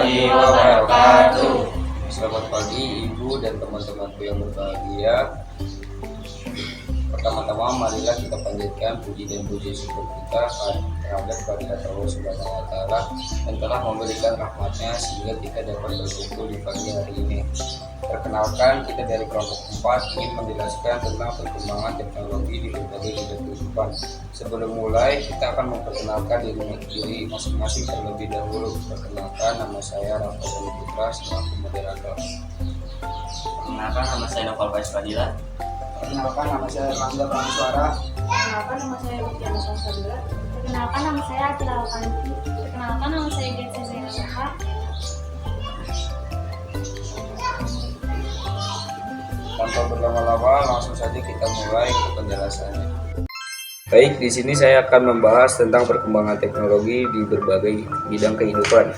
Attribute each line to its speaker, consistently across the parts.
Speaker 1: warahmatullahi wabarakatuh.
Speaker 2: Selamat pagi Ibu dan teman-temanku yang berbahagia. Pertama-tama marilah kita panjatkan puji dan puji syukur kita terhadap kehadirat Allah Subhanahu wa Ta'ala yang telah memberikan rahmatnya sehingga kita dapat berkumpul di pagi hari ini. Perkenalkan, kita dari kelompok 4 ingin menjelaskan tentang perkembangan teknologi di berbagai bidang kehidupan. Sebelum mulai, kita akan memperkenalkan diri masing-masing terlebih dahulu. Perkenalkan, nama saya Rafael Putra selaku moderator.
Speaker 1: Perkenalkan, nama saya Noval Faiz Fadila.
Speaker 3: Perkenalkan, nama saya Erlangga Prameswara.
Speaker 4: Perkenalkan, nama saya Lukiana Salsabila. Perkenalkan, nama saya Atila Alkanti. Perkenalkan, nama saya Getsi Zainal.
Speaker 2: Tanpa berlama-lama, langsung saja kita mulai ke penjelasannya. Baik, di sini saya akan membahas tentang perkembangan teknologi di berbagai bidang kehidupan.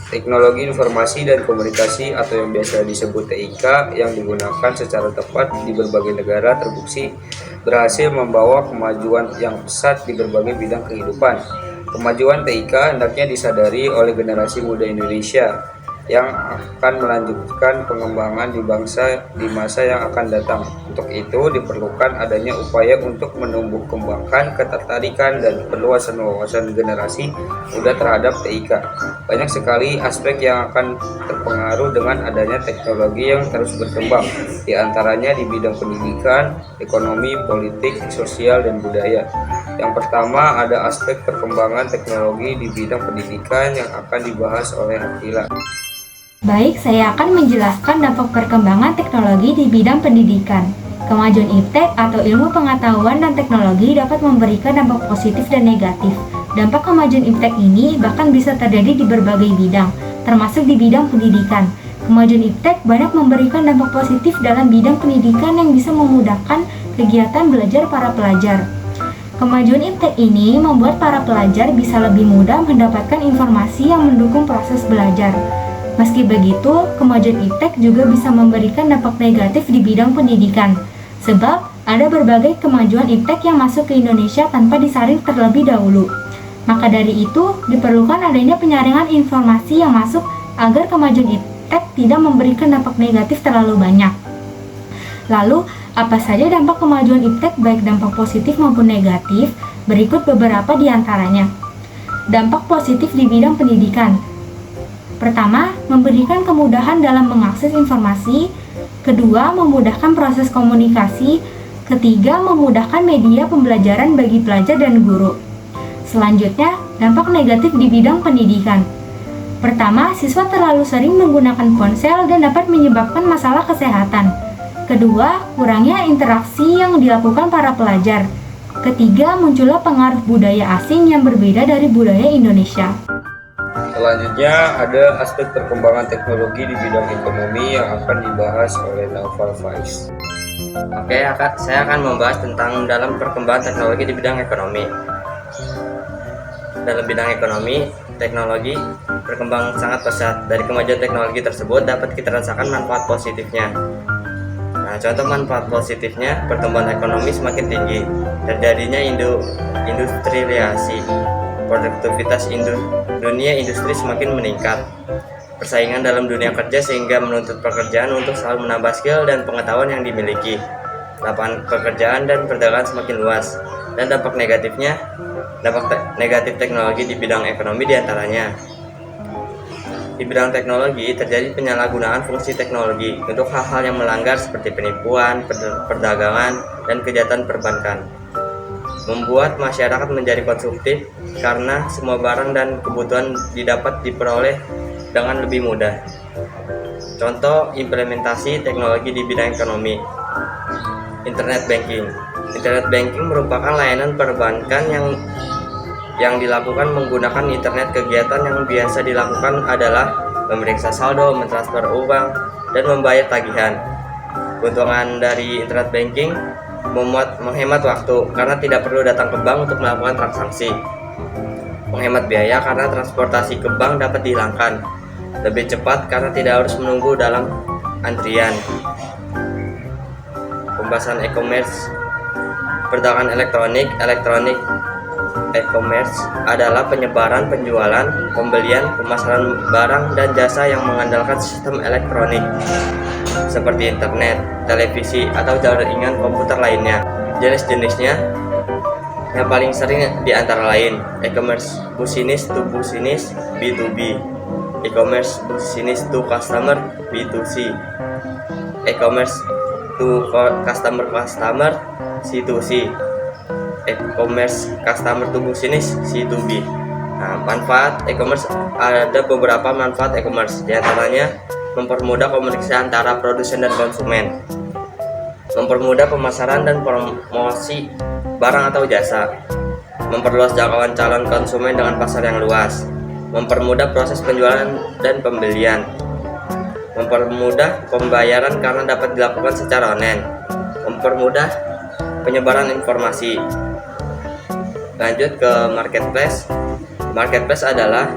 Speaker 2: Teknologi informasi dan komunikasi atau yang biasa disebut TIK yang digunakan secara tepat di berbagai negara terbukti berhasil membawa kemajuan yang pesat di berbagai bidang kehidupan. Kemajuan TIK hendaknya disadari oleh generasi muda Indonesia yang akan melanjutkan pengembangan di bangsa di masa yang akan datang. Untuk itu diperlukan adanya upaya untuk menumbuh kembangkan ketertarikan dan perluasan wawasan generasi muda terhadap TIK. Banyak sekali aspek yang akan terpengaruh dengan adanya teknologi yang terus berkembang, di antaranya di bidang pendidikan, ekonomi, politik, sosial, dan budaya. Yang pertama ada aspek perkembangan teknologi di bidang pendidikan yang akan dibahas oleh Atila.
Speaker 5: Baik, saya akan menjelaskan dampak perkembangan teknologi di bidang pendidikan. Kemajuan iptek atau ilmu pengetahuan dan teknologi dapat memberikan dampak positif dan negatif. Dampak kemajuan iptek ini bahkan bisa terjadi di berbagai bidang, termasuk di bidang pendidikan. Kemajuan iptek banyak memberikan dampak positif dalam bidang pendidikan yang bisa memudahkan kegiatan belajar para pelajar. Kemajuan iptek ini membuat para pelajar bisa lebih mudah mendapatkan informasi yang mendukung proses belajar. Meski begitu, kemajuan iptek juga bisa memberikan dampak negatif di bidang pendidikan, sebab ada berbagai kemajuan iptek yang masuk ke Indonesia tanpa disaring terlebih dahulu. Maka dari itu, diperlukan adanya penyaringan informasi yang masuk agar kemajuan iptek tidak memberikan dampak negatif terlalu banyak. Lalu, apa saja dampak kemajuan iptek baik dampak positif maupun negatif? Berikut beberapa di antaranya. Dampak positif di bidang pendidikan. Pertama, memberikan kemudahan dalam mengakses informasi. Kedua, memudahkan proses komunikasi. Ketiga, memudahkan media pembelajaran bagi pelajar dan guru. Selanjutnya, dampak negatif di bidang pendidikan. Pertama, siswa terlalu sering menggunakan ponsel dan dapat menyebabkan masalah kesehatan. Kedua, kurangnya interaksi yang dilakukan para pelajar. Ketiga, munculnya pengaruh budaya asing yang berbeda dari budaya Indonesia.
Speaker 2: Selanjutnya ada aspek perkembangan teknologi di bidang ekonomi yang akan dibahas oleh Noval Faiz.
Speaker 1: Oke, saya akan membahas tentang dalam perkembangan teknologi di bidang ekonomi. Dalam bidang ekonomi, teknologi berkembang sangat pesat. Dari kemajuan teknologi tersebut dapat kita rasakan manfaat positifnya. Nah, contoh manfaat positifnya, pertumbuhan ekonomi semakin tinggi, terjadinya industrialisasi, produktivitas dunia industri semakin meningkat, persaingan dalam dunia kerja sehingga menuntut pekerjaan untuk selalu menambah skill dan pengetahuan yang dimiliki, lapangan pekerjaan dan perdagangan semakin luas. Dan dampak negatif teknologi di bidang ekonomi diantaranya. Di bidang teknologi terjadi penyalahgunaan fungsi teknologi untuk hal-hal yang melanggar seperti penipuan, perdagangan, dan kejahatan perbankan. Membuat masyarakat menjadi konsumtif karena semua barang dan kebutuhan diperoleh dengan lebih mudah. Contoh implementasi teknologi di bidang ekonomi. Internet banking. Internet banking merupakan layanan perbankan yang dilakukan menggunakan internet. Kegiatan yang biasa dilakukan adalah memeriksa saldo, mentransfer uang, dan membayar tagihan. Keuntungan dari internet banking menghemat waktu karena tidak perlu datang ke bank untuk melakukan transaksi. Menghemat biaya karena transportasi ke bank dapat dihilangkan. Lebih cepat karena tidak harus menunggu dalam antrian. Pembahasan e-commerce, perdagangan elektronik e-commerce adalah penyebaran, penjualan, pembelian, pemasaran barang dan jasa yang mengandalkan sistem elektronik seperti internet, televisi, atau jaringan komputer lainnya. Jenis-jenisnya yang paling sering di antara lain e-commerce business to business B2B, e-commerce business to customer B2C, e-commerce to customer C2C, e-commerce customer to business C2B. Nah, manfaat e-commerce, ada beberapa manfaat e-commerce, di antaranya mempermudah komunikasi antara produsen dan konsumen, mempermudah pemasaran dan promosi barang atau jasa, memperluas jangkauan calon konsumen dengan pasar yang luas, mempermudah proses penjualan dan pembelian, mempermudah pembayaran karena dapat dilakukan secara online, mempermudah penyebaran informasi. Lanjut ke marketplace. Marketplace adalah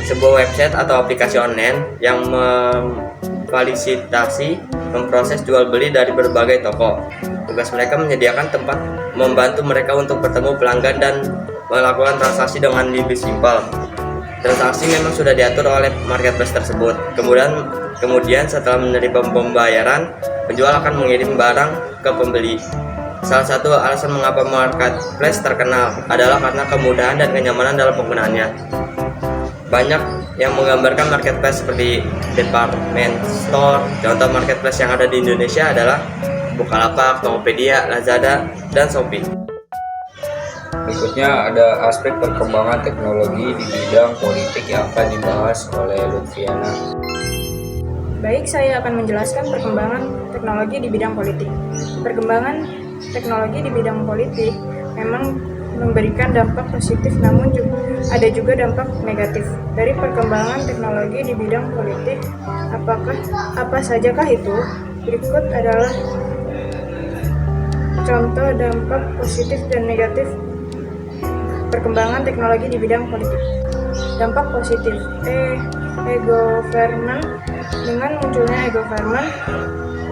Speaker 1: sebuah website atau aplikasi online yang memfasilitasi memproses jual beli dari berbagai toko. Tugas mereka menyediakan tempat membantu mereka untuk bertemu pelanggan dan melakukan transaksi dengan lebih simpel. Transaksi memang sudah diatur oleh marketplace tersebut. Kemudian setelah menerima pembayaran, penjual akan mengirim barang ke pembeli. Salah satu alasan mengapa marketplace terkenal adalah karena kemudahan dan kenyamanan dalam penggunaannya. Banyak yang menggambarkan marketplace seperti department store. Contoh marketplace yang ada di Indonesia adalah Bukalapak, Tokopedia, Lazada, dan Shopee.
Speaker 2: Berikutnya ada aspek perkembangan teknologi di bidang politik yang akan dibahas oleh Lutfiana.
Speaker 6: Baik, saya akan menjelaskan perkembangan teknologi di bidang politik. Perkembangan teknologi di bidang politik memang memberikan dampak positif, namun ada juga dampak negatif. Dari perkembangan teknologi di bidang politik, apa sajakah itu? Berikut adalah contoh dampak positif dan negatif perkembangan teknologi di bidang politik. Dampak positif, e-government. Dengan munculnya e-government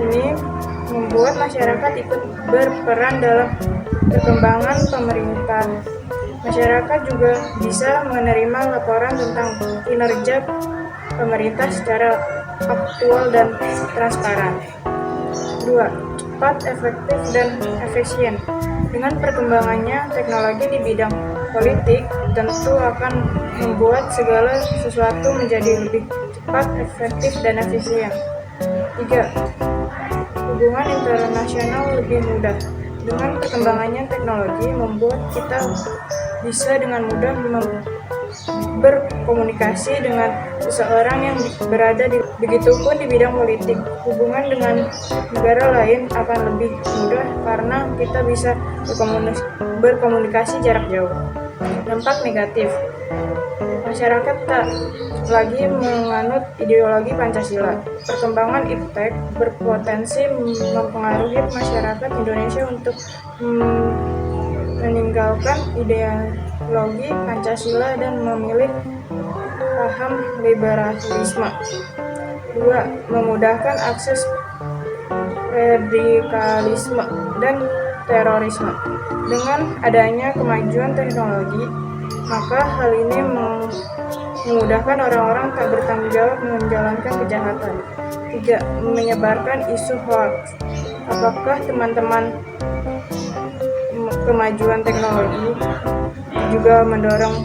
Speaker 6: ini membuat masyarakat ikut berperan dalam perkembangan pemerintah. Masyarakat juga bisa menerima laporan tentang kinerja pemerintah secara aktual dan transparan. 2. Cepat, efektif, dan efisien. Dengan perkembangannya teknologi di bidang politik tentu akan membuat segala sesuatu menjadi lebih cepat, efektif, dan efisien. 3. Hubungan internasional lebih mudah. Dengan perkembangannya teknologi membuat kita bisa dengan mudah berkomunikasi dengan seseorang yang berada di begitupun di bidang politik. Hubungan dengan negara lain akan lebih mudah karena kita bisa berkomunikasi jarak jauh. Dampak negatif, masyarakat tak lagi menganut ideologi Pancasila. Perkembangan iptek berpotensi mempengaruhi masyarakat Indonesia untuk meninggalkan ideologi Pancasila dan memilih paham liberalisme. 2. Memudahkan akses radikalisme dan terorisme. Dengan adanya kemajuan teknologi, maka hal ini memudahkan orang-orang tak bertanggung jawab menjalankan kejahatan. 3. Menyebarkan isu hoax. Apakah teman-teman kemajuan teknologi juga mendorong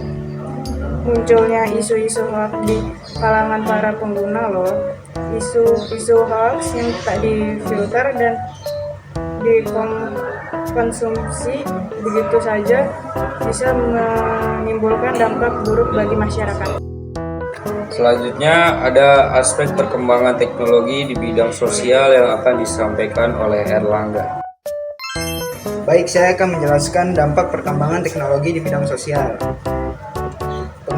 Speaker 6: munculnya isu-isu hoax di kalangan para pengguna loh. Isu hoax yang tak difilter dan dikonsumsi begitu saja bisa menimbulkan dampak buruk bagi masyarakat.
Speaker 2: Selanjutnya ada aspek perkembangan teknologi di bidang sosial yang akan disampaikan oleh Erlangga.
Speaker 3: Baik, saya akan menjelaskan dampak perkembangan teknologi di bidang sosial.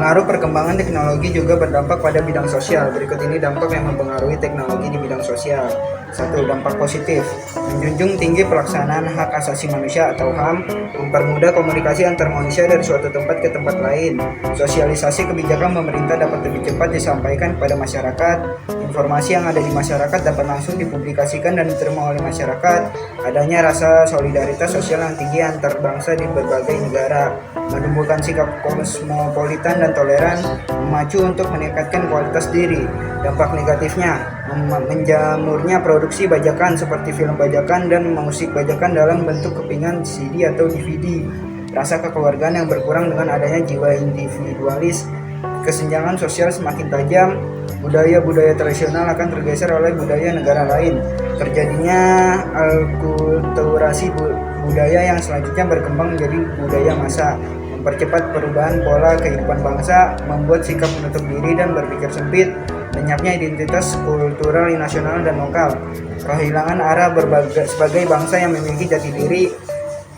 Speaker 3: Pengaruh perkembangan teknologi juga berdampak pada bidang sosial. Berikut ini dampak yang mempengaruhi teknologi di bidang sosial. 1. Dampak positif. Menjunjung tinggi pelaksanaan hak asasi manusia atau HAM, mempermudah komunikasi antar manusia dari suatu tempat ke tempat lain. Sosialisasi kebijakan pemerintah dapat lebih cepat disampaikan kepada masyarakat. Informasi yang ada di masyarakat dapat langsung dipublikasikan dan diterima oleh masyarakat. Adanya rasa solidaritas sosial yang tinggi antar bangsa di berbagai negara. Menumbuhkan sikap kosmopolitan dan toleran, memacu untuk meningkatkan kualitas diri. Dampak negatifnya, menjamurnya produksi bajakan seperti film bajakan dan musik bajakan dalam bentuk kepingan CD atau DVD. Rasa kekeluargaan yang berkurang dengan adanya jiwa individualis. Kesenjangan sosial semakin tajam, budaya-budaya tradisional akan tergeser oleh budaya negara lain. Terjadinya alkulturasi budaya yang selanjutnya berkembang menjadi budaya massa. Mempercepat perubahan pola kehidupan bangsa, membuat sikap menutup diri dan berpikir sempit, lenyapnya identitas kultural nasional dan lokal, kehilangan arah sebagai bangsa yang memiliki jati diri,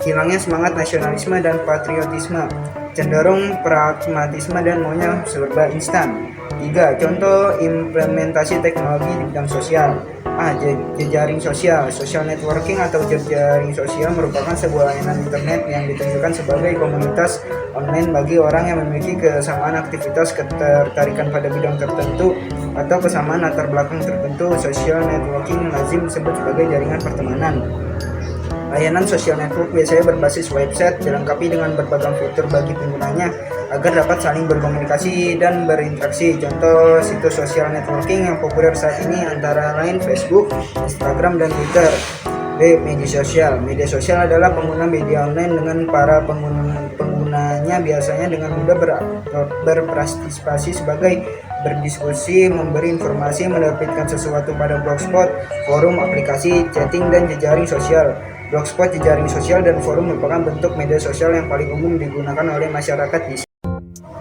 Speaker 3: hilangnya semangat nasionalisme dan patriotisme, cenderung pragmatisme dan maunya serba instan. 3. Contoh implementasi teknologi di bidang sosial. Jejaring sosial. Social networking atau jejaring sosial merupakan sebuah layanan internet yang ditunjukkan sebagai komunitas online bagi orang yang memiliki kesamaan aktivitas, ketertarikan pada bidang tertentu, atau kesamaan latar belakang tertentu. Social networking lazim disebut sebagai jaringan pertemanan. Layanan social network biasanya berbasis website, dilengkapi dengan berbagai fitur bagi penggunanya agar dapat saling berkomunikasi dan berinteraksi. Contoh situs social networking yang populer saat ini antara lain Facebook, Instagram, dan Twitter. B. Media sosial. Media sosial adalah pengguna media online dengan para penggunanya biasanya dengan mudah berpartisipasi sebagai berdiskusi, memberi informasi, menerbitkan sesuatu pada blogspot, forum, aplikasi, chatting, dan jejaring sosial. Blogspot, jejaring sosial, dan forum merupakan bentuk media sosial yang paling umum digunakan oleh masyarakat di.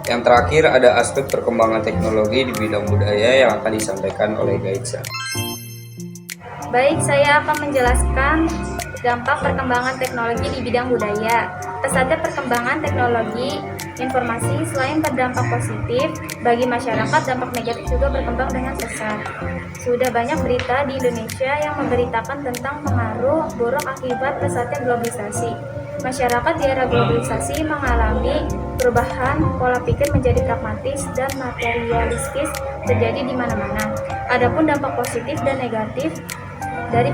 Speaker 2: Yang terakhir ada aspek perkembangan teknologi di bidang budaya yang akan disampaikan oleh Gaitsa.
Speaker 4: Baik, saya akan menjelaskan dampak perkembangan teknologi di bidang budaya. Pesatnya perkembangan teknologi informasi selain berdampak positif bagi masyarakat, dampak negatif juga berkembang dengan pesat. Sudah banyak berita di Indonesia yang memberitakan tentang pengaruh buruk akibat pesatnya globalisasi. Masyarakat di era globalisasi mengalami perubahan pola pikir menjadi pragmatis dan materialistis terjadi di mana-mana. Adapun dampak positif dan negatif dari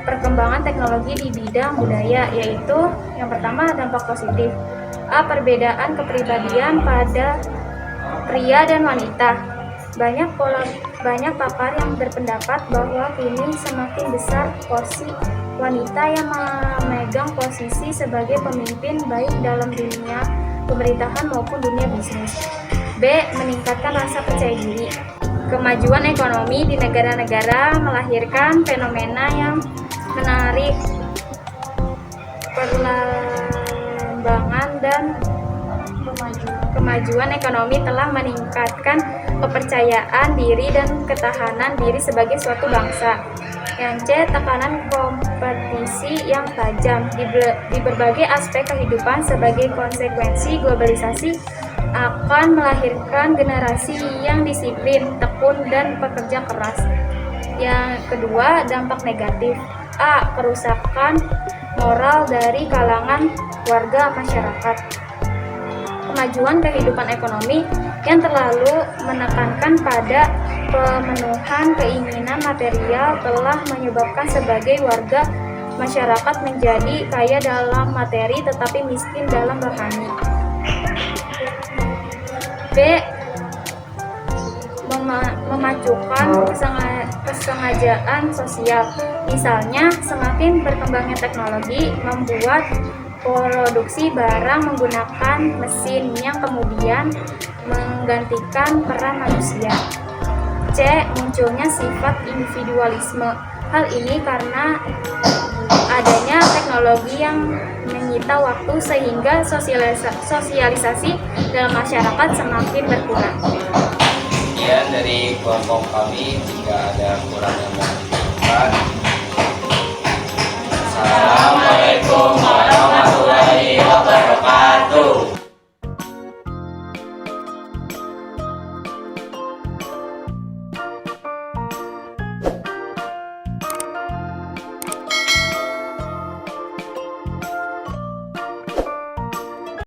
Speaker 4: perkembangan teknologi di bidang budaya, yaitu yang pertama dampak positif. Perbedaan kepribadian pada pria dan wanita. Banyak pakar yang berpendapat bahwa kini semakin besar porsi wanita yang memegang posisi sebagai pemimpin baik dalam dunia pemerintahan maupun dunia bisnis. B. Meningkatkan rasa percaya diri. Kemajuan ekonomi di negara-negara melahirkan fenomena yang menarik perlambangan dan kemajuan ekonomi telah meningkatkan kepercayaan diri dan ketahanan diri sebagai suatu bangsa. Yang C. Tekanan kompetisi yang tajam di berbagai aspek kehidupan sebagai konsekuensi globalisasi akan melahirkan generasi yang disiplin, tekun, dan pekerja keras. Yang kedua, dampak negatif. Kerusakan moral dari kalangan warga masyarakat. Kemajuan kehidupan ekonomi yang terlalu menekankan pada pemenuhan keinginan material telah menyebabkan sebagai warga masyarakat menjadi kaya dalam materi tetapi miskin dalam rohani. B. Memacukan kesengajaan sosial. Misalnya, semakin berkembangnya teknologi membuat produksi barang menggunakan mesin yang kemudian menggantikan peran manusia. C. Munculnya sifat individualisme. Hal ini karena adanya teknologi yang menyita waktu sehingga sosialisasi dalam masyarakat semakin berkurang.
Speaker 2: Kemudian dari kelompok kami, jika ada kurang yang mau disampaikan. Assalamualaikum warahmatullahi wabarakatuh.